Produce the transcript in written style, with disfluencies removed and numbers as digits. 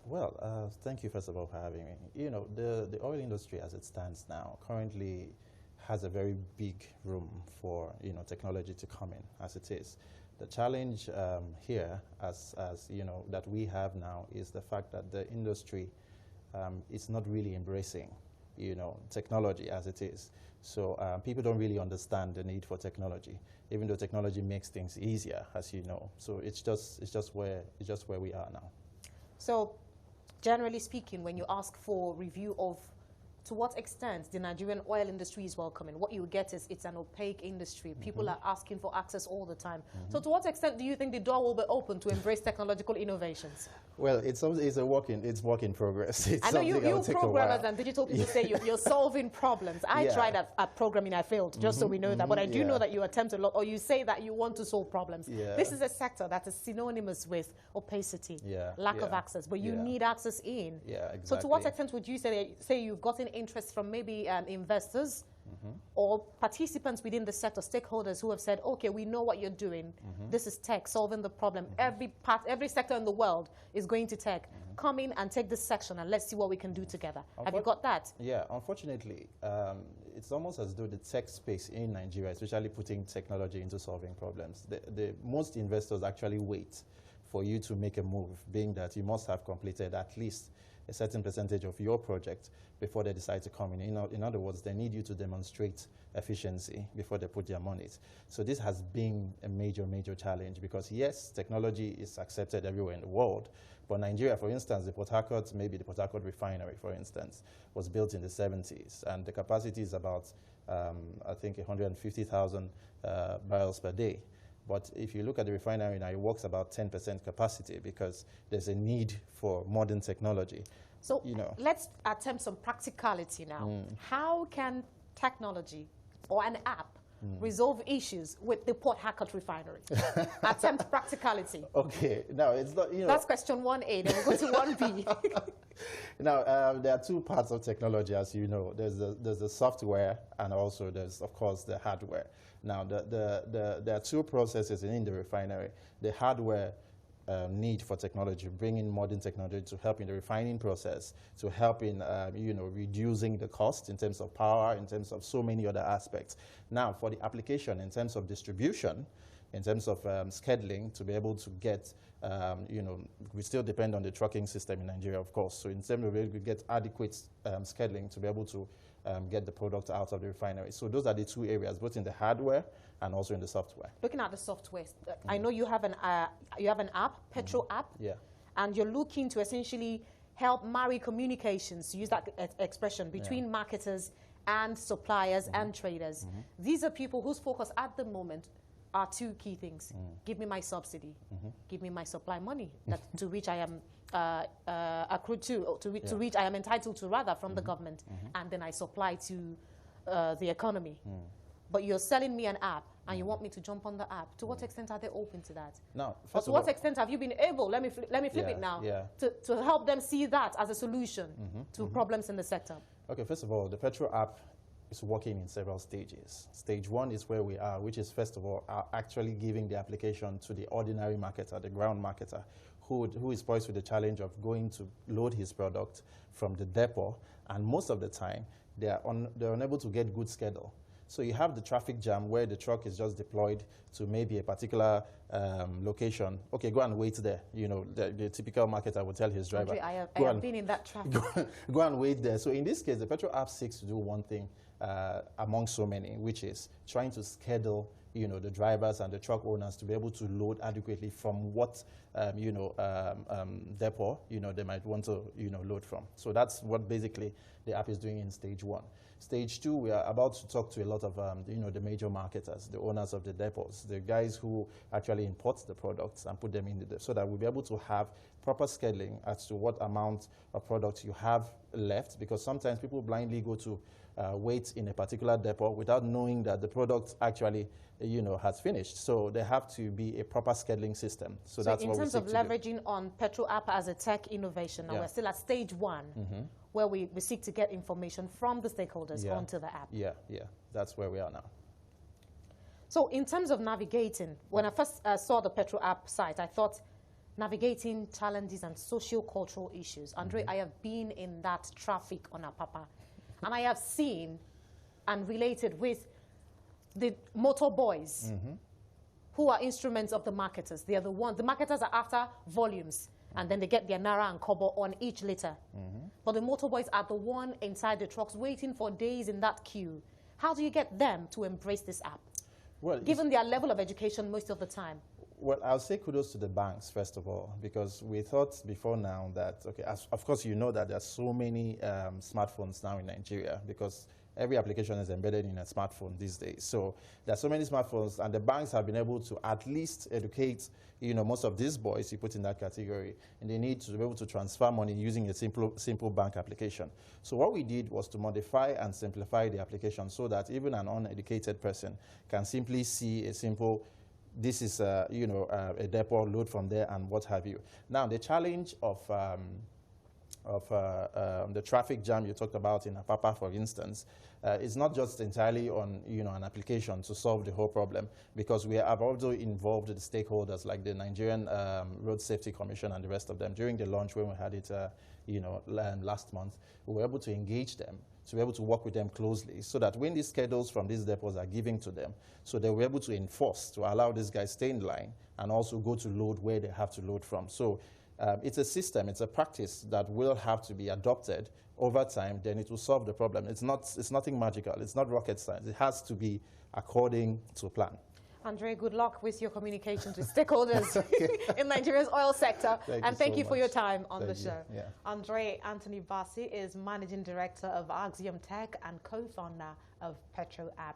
Well, thank you first of all for having me. You know, the oil industry as it stands now currently has a very big room for, technology to come in as it is. The challenge here, as you know, that we have now is the fact that the industry is not really embracing, technology as it is. So people don't really understand the need for technology, even though technology makes things easier, as you know. So it's just where we are now. So, generally speaking, when you ask for review of to what extent the Nigerian oil industry is welcoming, what you get is it's an opaque industry. People are asking for access all the time. So to what extent do you think the door will be open to embrace technological innovations? Well, it's work in progress. I know you programmers and digital people say you're solving problems. I tried at programming, I failed, just so we know that. But I do know that you attempt a lot, or you say that you want to solve problems. This is a sector that is synonymous with opacity, lack of access, but you need access in. Exactly. So to what extent would you say you've gotten interest from maybe investors or participants within the sector, stakeholders who have said, okay, we know what you're doing. This is tech solving the problem. Every sector in the world is going to tech. Come in and take this section and let's see what we can do together. Have you got that? Yeah, unfortunately, it's almost as though the tech space in Nigeria, especially putting technology into solving problems, most investors actually wait for you to make a move, being that you must have completed at least a certain percentage of your project before they decide to come in. In other words, they need you to demonstrate efficiency before they put their money. So this has been a major, major challenge because, yes, technology is accepted everywhere in the world, but Nigeria, for instance, the Port Harcourt refinery, for instance, was built in the 70s, and the capacity is about, I think, 150,000 barrels per day. But if you look at the refinery now, it works about 10% capacity because there's a need for modern technology. So let's attempt some practicality now. How can technology or an app resolve issues with the Port Harcourt refinery? Attempt practicality. Okay, now it's not, That's question 1A, then we'll go to 1B. Now, there are two parts of technology, as you know. There's the software, and also there's, of course, the hardware. Now, there are two processes in the refinery. The hardware need for technology, bringing modern technology to help in the refining process, to help in reducing the cost in terms of power, in terms of so many other aspects. Now, for the application in terms of distribution, in terms of scheduling, to be able to get, we still depend on the trucking system in Nigeria, of course. So in terms of we get adequate scheduling to be able to get the product out of the refinery. So those are the two areas, both in the hardware and also in the software. Looking at the software, I know you have an app, Petrol app, and you're looking to essentially help marry communications, to use that expression, between marketers and suppliers and traders. These are people whose focus at the moment are two key things. Give me my subsidy, give me my supply money, to which I am accrued to which I am entitled to, rather, from the government, and then I supply to the economy. But you're selling me an app, and you want me to jump on the app. To what extent are they open to that? No. To what extent have you been able, let me flip it now, to help them see that as a solution to problems in the sector? Okay, first of all, the Petrol app is working in several stages. Stage one is where we are, which is, first of all, actually giving the application to the ordinary marketer, the ground marketer, who is poised with the challenge of going to load his product from the depot, and most of the time, they're unable to get good schedule. So you have the traffic jam where the truck is just deployed to maybe a particular location. Okay, go and wait there. The typical marketer will tell his driver, André, I have been in that traffic. Go and wait there. So in this case, the Petrol app seeks to do one thing among so many, which is trying to schedule the drivers and the truck owners to be able to load adequately from what depot they might want to load from. So that's what basically the app is doing in stage one. Stage two, we are about to talk to a lot of the major marketers, the owners of the depots, the guys who actually import the products and put them in the depot, so that we'll be able to have proper scheduling as to what amount of products you have left, because sometimes people blindly go to wait in a particular depot without knowing that the product actually has finished. So there have to be a proper scheduling system. So that's what we seek to do. In terms of leveraging on Petrol app as a tech innovation, now we're still at stage one, where we seek to get information from the stakeholders onto the app. Yeah, that's where we are now. So in terms of navigating, when I first saw the Petrol app site, I thought navigating challenges and socio-cultural issues. André, I have been in that traffic on Apapa, and I have seen and related with the motor boys who are instruments of the marketers. They are the ones, the marketers are after volumes, and then they get their naira and kobo on each liter. But the motor boys are the one inside the trucks waiting for days in that queue. How do you get them to embrace this app? Well, given their level of education most of the time. Well, I'll say kudos to the banks, first of all, because we thought before now that, okay, of course you know that there are so many smartphones now in Nigeria, because every application is embedded in a smartphone these days. So there are so many smartphones, and the banks have been able to at least educate, most of these boys you put in that category, and they need to be able to transfer money using a simple bank application. So what we did was to modify and simplify the application so that even an uneducated person can simply see a simple, this is a depot, load from there, and what have you. Now, the challenge of the traffic jam you talked about in Apapa, for instance, is not just entirely on an application to solve the whole problem, because we have also involved the stakeholders like the Nigerian Road Safety Commission and the rest of them. During the launch when we had it last month, we were able to engage them, to be able to work with them closely, so that when these schedules from these depots are given to them, so they were able to enforce, to allow these guys stay in line and also go to load where they have to load from. So it's a system, it's a practice that will have to be adopted over time, then it will solve the problem. It's nothing magical, it's not rocket science. It has to be according to plan. André, good luck with your communications with stakeholders in Nigeria's oil sector. Thank you for your time on the show. Yeah. André Anthony Bassey is Managing Director of Axiom Tech and co-founder of PETROAPP.